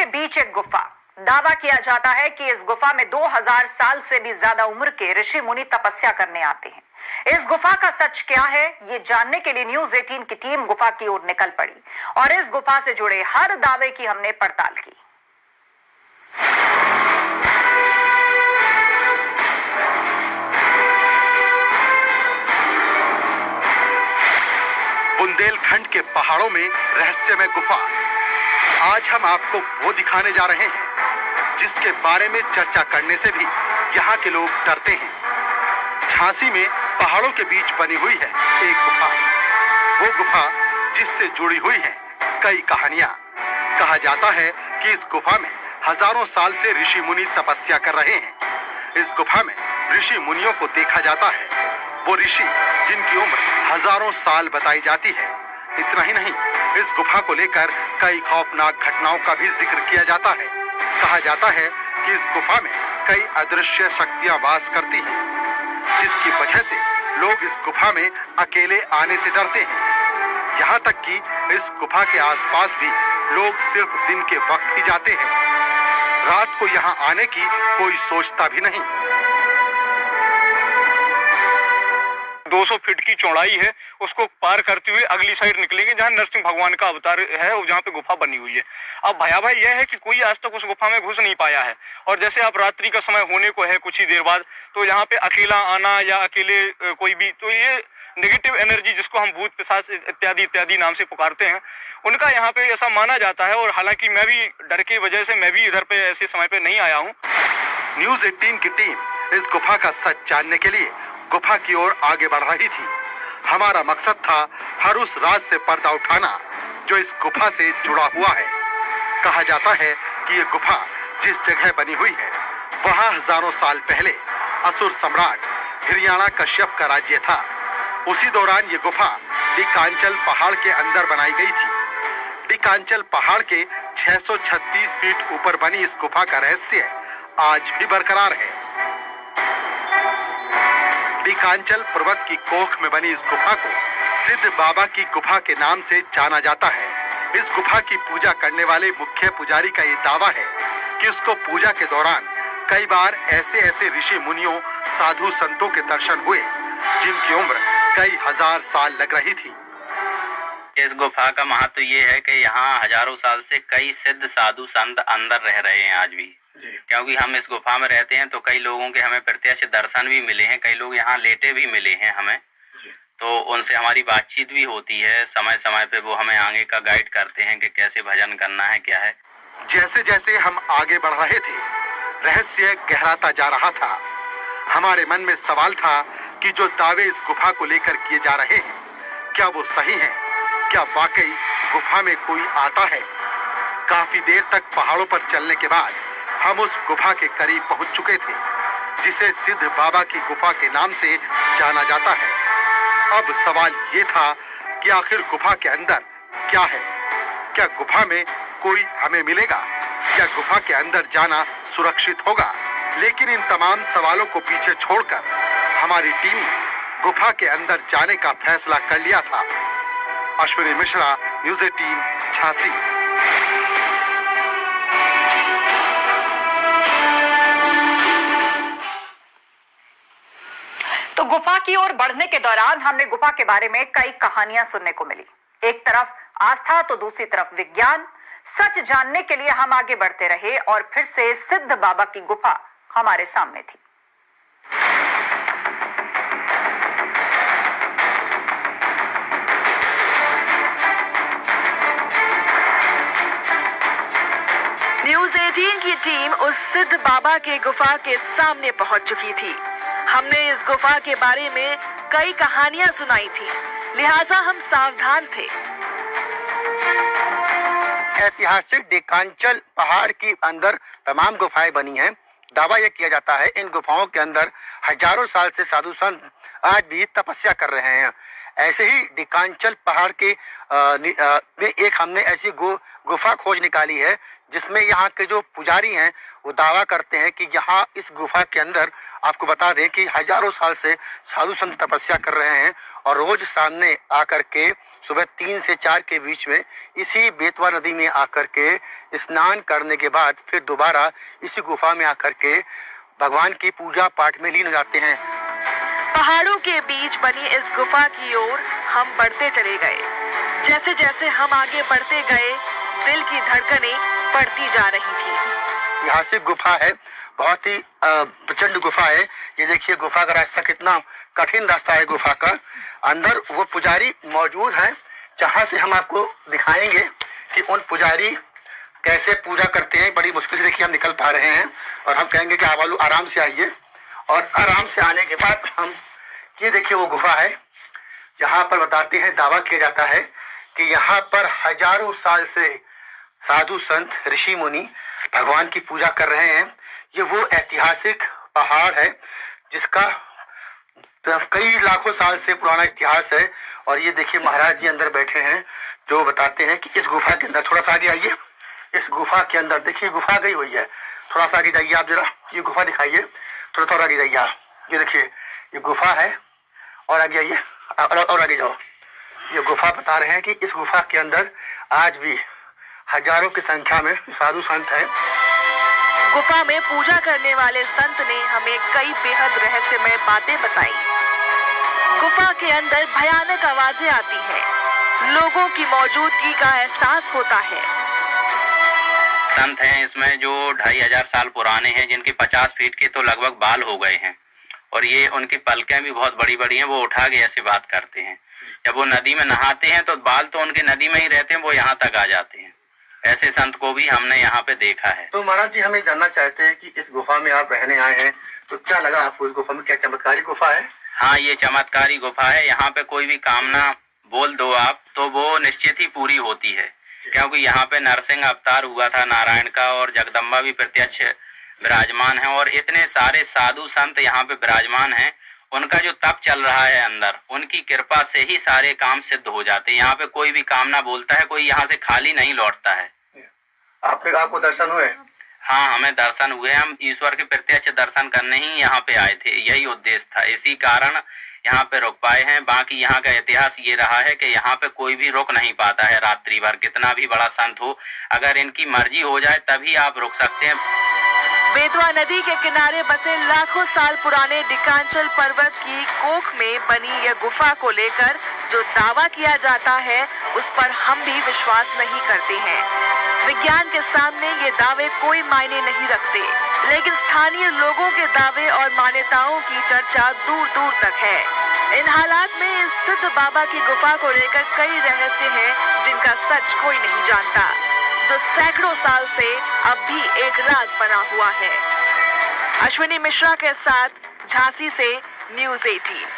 बीच एक गुफा। दावा किया जाता है कि इस गुफा में 2000 साल से भी ज्यादा उम्र के ऋषि मुनि तपस्या करने आते हैं। इस गुफा का सच क्या है, ये जानने के लिए न्यूज 18 की टीम गुफा की ओर निकल पड़ी और इस गुफा से जुड़े हर दावे की हमने पड़ताल की। बुंदेलखंड के पहाड़ों में रहस्यमय गुफा। आज हम आपको वो दिखाने जा रहे हैं जिसके बारे में चर्चा करने से भी यहाँ के लोग डरते हैं। झांसी में पहाड़ों के बीच बनी हुई है एक गुफा। वो गुफा जिससे जुड़ी हुई है कई कहानियां। कहा जाता है कि इस गुफा में हजारों साल से ऋषि मुनि तपस्या कर रहे हैं। इस गुफा में ऋषि मुनियों को देखा जाता है, वो ऋषि जिनकी उम्र हजारों साल बताई जाती है। इतना ही नहीं, इस गुफा को लेकर कई खौफनाक घटनाओं का भी जिक्र किया जाता है। कहा जाता है कि इस गुफा में कई अदृश्य शक्तियां वास करती हैं, जिसकी वजह से लोग इस गुफा में अकेले आने से डरते हैं। यहाँ तक कि इस गुफा के आसपास भी लोग सिर्फ दिन के वक्त ही जाते हैं। रात को यहाँ आने की कोई सोचता भी नहीं। 200 फीट की चौड़ाई है, उसको पार करते हुए अगली साइड निकलेंगे जहाँ नरसिंह भगवान का अवतार है, जहाँ पे गुफा बनी हुई है। अब भयावह यह है कि कोई आज तक उस गुफा में घुस नहीं पाया है। और जैसे अब रात्रि का समय होने को है कुछ ही देर बाद, तो यहाँ पे अकेला आना या अकेले कोई भी, तो ये नेगेटिव एनर्जी जिसको हम भूत पिशाच इत्यादि इत्यादि नाम से पुकारते हैं, उनका यहाँ पे ऐसा माना जाता है। और हालांकि मैं भी डर की वजह से मैं भी इधर पे ऐसे समय पे नहीं आया हूँ। न्यूज 18 की टीम इस गुफा का सच जानने के लिए गुफा की ओर आगे बढ़ रही थी। हमारा मकसद था हर उस राज से पर्दा उठाना जो इस गुफा से जुड़ा हुआ है। कहा जाता है कि ये गुफा जिस जगह बनी हुई है वहाँ हजारों साल पहले असुर सम्राट हिरण्याला कश्यप का राज्य था। उसी दौरान ये गुफा डीकांचल पहाड़ के अंदर बनाई गई थी। डीकांचल पहाड़ के 636 फीट ऊपर बनी इस गुफा का रहस्य आज भी बरकरार है। डीकांचल पर्वत की कोख में बनी इस गुफा को सिद्ध बाबा की गुफा के नाम से जाना जाता है। इस गुफा की पूजा करने वाले मुख्य पुजारी का ये दावा है कि उसको पूजा के दौरान कई बार ऐसे ऋषि मुनियों साधु संतों के दर्शन हुए जिनकी उम्र कई हजार साल लग रही थी। इस गुफा का महत्व ये है कि यहाँ हजारों साल से कई सिद्ध साधु संत अंदर रह रहे हैं आज भी। क्योंकि हम इस गुफा में रहते हैं तो कई लोगों के हमें प्रत्यक्ष दर्शन भी मिले हैं, कई लोग यहाँ लेटे भी मिले हैं हमें, तो उनसे हमारी बातचीत भी होती है। समय समय पे वो हमें आगे का गाइड करते हैं कि कैसे भजन करना है, क्या है। जैसे जैसे हम आगे बढ़ रहे थे रहस्य गहराता जा रहा था। हमारे मन में सवाल था कि जो दावे इस गुफा को लेकर किए जा रहे हैं क्या वो सही हैं? क्या वाकई गुफा में कोई आता है? काफी देर तक पहाड़ों पर चलने के बाद हम उस गुफा के करीब पहुंच चुके थे जिसे सिद्ध बाबा की गुफा के नाम से जाना जाता है। अब सवाल ये था कि आखिर गुफा के अंदर क्या है? क्या गुफा में कोई हमें मिलेगा? क्या गुफा के अंदर जाना सुरक्षित होगा? लेकिन इन तमाम सवालों को पीछे छोड़कर हमारी टीम ने गुफा के अंदर जाने का फैसला कर लिया था। अश्विनी मिश्रा, न्यूज 18, झांसी। तो गुफा की ओर बढ़ने के दौरान हमने गुफा के बारे में कई कहानियां सुनने को मिली। एक तरफ आस्था तो दूसरी तरफ विज्ञान। सच जानने के लिए हम आगे बढ़ते रहे और फिर से सिद्ध बाबा की गुफा हमारे सामने थी। न्यूज 18 की टीम उस सिद्ध बाबा के गुफा के सामने पहुंच चुकी थी। हमने इस गुफा के बारे में कई कहानियां सुनाई थी, लिहाजा हम सावधान थे। ऐतिहासिक डीकांचल पहाड़ के अंदर तमाम गुफाएं बनी हैं। दावा यह किया जाता है इन गुफाओं के अंदर हजारों साल से साधु संत आज भी तपस्या कर रहे हैं। ऐसे ही डिकांचल पहाड़ के में एक हमने ऐसी गुफा खोज निकाली है जिसमें यहाँ के जो पुजारी हैं वो दावा करते हैं कि यहाँ इस गुफा के अंदर, आपको बता दें कि हजारों साल से साधु संत तपस्या कर रहे हैं और रोज सामने आकर के सुबह 3 से 4 के बीच में इसी बेतवा नदी में आकर के स्नान करने के बाद फिर दोबारा इसी गुफा में आकर के भगवान की पूजा पाठ में लीन हो जाते हैं। पहाड़ों के बीच बनी इस गुफा की ओर हम बढ़ते चले गए। जैसे जैसे हम आगे बढ़ते गए, दिल की धड़कनें बढ़ती जा रही थी। यहाँ से गुफा है, बहुत ही प्रचंड गुफा है। ये देखिए गुफा का रास्ता कितना कठिन रास्ता है। गुफा का अंदर वो पुजारी मौजूद हैं, जहाँ से हम आपको दिखाएंगे कि उन पुजारी कैसे पूजा करते हैं। बड़ी मुश्किल से देखिए हम निकल पा रहे हैं और हम कहेंगे कि आप लोग आराम से आइए। और आराम से आने के बाद हम ये देखिए वो गुफा है जहाँ पर बताते हैं, दावा किया जाता है कि यहाँ पर हजारों साल से साधु संत ऋषि मुनि भगवान की पूजा कर रहे हैं। ये वो ऐतिहासिक पहाड़ है जिसका कई लाखों साल से पुराना इतिहास है। और ये देखिए महाराज जी अंदर बैठे हैं जो बताते हैं कि इस गुफा के अंदर, थोड़ा सा आगे आइए, इस गुफा के अंदर देखिए गुफा गई हुई है। थोड़ा सा आगे जाइए आप, जरा ये गुफा दिखाइए, थोड़ा आगे जाइए आप। ये देखिए ये गुफा है और आगे आइए और आगे जाओ। ये गुफा बता रहे हैं कि इस गुफा के अंदर आज भी हजारों की संख्या में साधु संत हैं। गुफा में पूजा करने वाले संत ने हमें कई बेहद रहस्यमय बातें बताई। गुफा के अंदर भयानक आवाजें आती हैं, लोगों की मौजूदगी का एहसास होता है। संत हैं इसमें जो 2500 साल पुराने हैं, जिनके 50 फीट के तो लगभग बाल हो गए हैं और ये उनकी पलकें भी बहुत बड़ी बड़ी हैं। वो उठा के ऐसे बात करते हैं। जब वो नदी में नहाते हैं तो बाल तो उनके नदी में ही रहते हैं, वो यहाँ तक आ जाते हैं। ऐसे संत को भी हमने यहाँ पे देखा है। तो महाराज जी हमें जानना चाहते हैं कि इस गुफा में आप रहने आए हैं तो क्या लगा आपको इस गुफा में? क्या चमत्कारी गुफा है? हाँ, ये चमत्कारी गुफा है। यहाँ पे कोई भी कामना बोल दो आप तो वो निश्चित ही पूरी होती है, क्योंकि यहाँ पे नरसिंह अवतार हुआ था नारायण का और जगदम्बा भी प्रत्यक्ष विराजमान है और इतने सारे साधु संत यहाँ पे विराजमान हैं। उनका जो तप चल रहा है अंदर, उनकी कृपा से ही सारे काम सिद्ध हो जाते हैं। यहाँ पे कोई भी कामना बोलता है, कोई यहाँ से खाली नहीं लौटता है। आपको दर्शन हुए? हाँ, हमें दर्शन हुए। हम ईश्वर के प्रत्यक्ष दर्शन करने ही यहाँ पे आए थे, यही उद्देश्य था। इसी कारण यहाँ पे रुक पाए हैं। बाकी यहाँ का इतिहास ये रहा है कि यहाँ पे कोई भी रुक नहीं पाता है रात्रि भर, कितना भी बड़ा संत हो। अगर इनकी मर्जी हो जाए तभी आप रुक सकते हैं। बेतवा नदी के किनारे बसे लाखों साल पुराने डिकांचल पर्वत की कोख में बनी यह गुफा को लेकर जो दावा किया जाता है, उस पर हम भी विश्वास नहीं करते हैं। विज्ञान के सामने ये दावे कोई मायने नहीं रखते, लेकिन स्थानीय लोगों के दावे और मान्यताओं की चर्चा दूर दूर तक है। इन हालात में इस सिद्ध बाबा की गुफा को लेकर कई रहस्य हैं जिनका सच कोई नहीं जानता, जो सैकड़ों साल से अब भी एक राज बना हुआ है। अश्विनी मिश्रा के साथ झांसी से न्यूज़ 18।